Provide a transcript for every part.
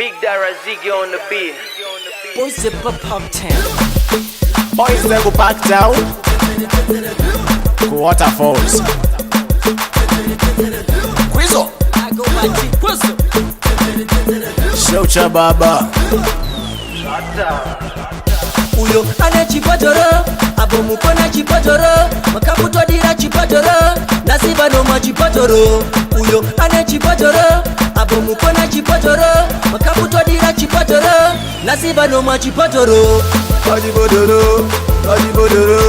Big Dara Ziggy on the beat. Boys zip up Uptown. Boys they go back down to waterfalls. Quizo I go by T-Quizzle. Shocha Baba Uyo ane chipatoro Abomu kona chipatoro Makabutwa dira chipatoro Nasiba no ma chipatoro Uyo ane chipatoro Abomu kona chipatoro Makabutwa dira chipatoro Nasiba no ma chipatoro Ajibodoro, Ajibodoro,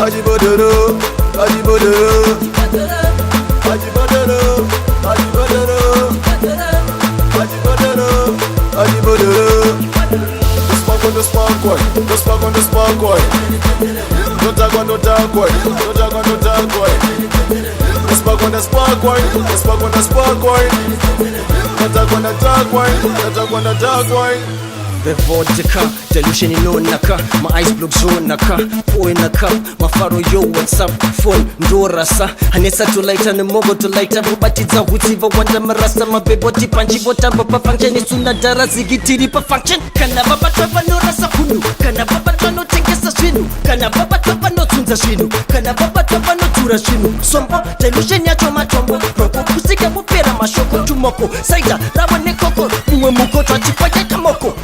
Ajibodoro, Ajibodoro, Ajibodoro, Ajibodoro, Ajibodoro, Ajibodoro. The spark one, the spark on the spark one. Don't talk on the dark one, don't talk on the dark one. The spark on the spark one, the spark on the spark one. Don't talk on the dark one, don't talk on the dark one. The vodka, delusion in on naka. My eyes block zone naka. Pour in a cup, my faro yo, what's up? Phone, Dorasa. Hanessa to light and the mogo to light up. But it's a whatever wonder marasa. My baby body punchy, but I'm a function. It's una dara zigitiri per function. Kanababa trapa no rasa kunu. Kanababa trano tenkesa shinu. Kanababa trapa no tunza shinu. Kanababa trapa no tura shinu. Sombo, delusion ya choma chombo. Proko, kusika mupera mashoko tumoko. Saida, rawa nekoko. Uwe muko trachipa yaka moko.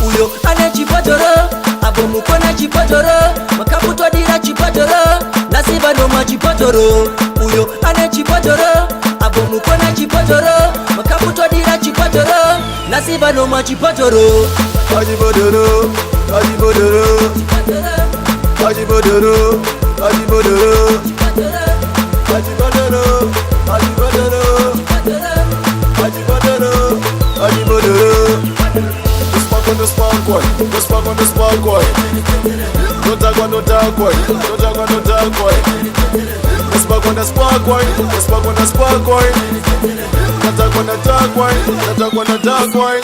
Uyo ane chipatoro Abomu kona chipatoro Makabutwa dira chipatoro Nasiba no ma chipatoro Uyo ane chipatoro Abomu kona chipatoro Makabutwa dira chipatoro Nasiba no ma chipatoro Ajibodoro, Ajibodoro, Ajibodoro, Ajibodoro, Ajibodoro, Ajibodoro, Ajibodoro, Ajibodoro. The spark one, the spark on the spark one. Don't talk on the dark one, don't talk on the dark one. The spark on the spark one, the spark on the spark one. Don't talk on the dark one, don't talk on the dark one.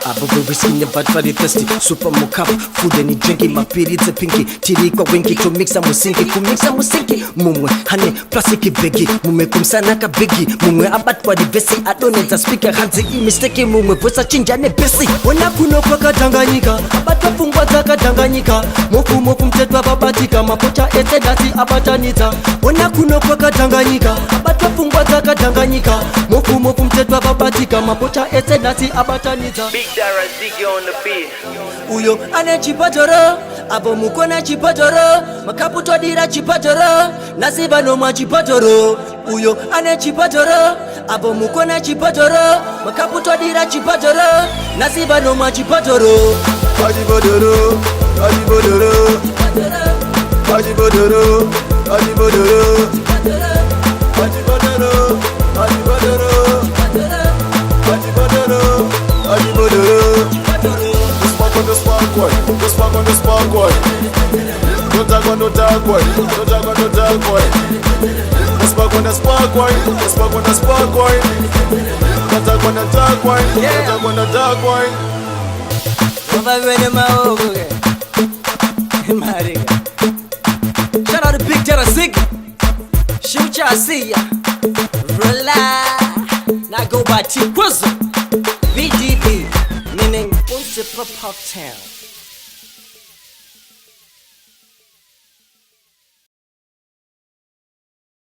Abubu risking but very thirsty. Super mocap, food and drinking. My periods a pinky. Tiriko winky to mix a musinki. To mix a musinki. Mumwe, honey, plastic beggy. Mume kumsanaka beggy. Mumwe abatwa di besi. I don't need to speak a handsy. Mistake mumwe posa chinjane besi. Wana kuno kwa Tanganyika. Abatwa fungwa zaka Tanganyika. Mofu mtetwa babatika. Mapocha ete dati abatanita. Wana kuno kwa Tanganyika. Abatwa fungwa zaka Tanganyika. Mofu mtetwa babatika. Mapocha ete dati abatanita. Big Dara Ziggy on the beat. Uyo ane chipatoro Abomu kona chipatoro Makabutwa dira chipatoro Nasiba no ma chipatoro Uyo ane chipatoro Abomu kona chipatoro Makabutwa dira chipatoro Nasiba no ma chipatoro Ajibodoro, Ajibodoro, Ajibodoro, Ajibodoro, Ajibodoro, Ajibodoro, Ajibodoro, Ajibodoro. The spark on the spark one, the spark on the spark one. Don't talk on the dark one, don't talk on the dark one. The spark on the spark one, the spark on the spark one. Don't talk on the dark one, don't talk on the dark one. Shout out to Big Dara Ziggy. Shoot ya, see ya. Relax. Now go by T-Quizzle. VDB, meaning Boys Zip Up Uptown.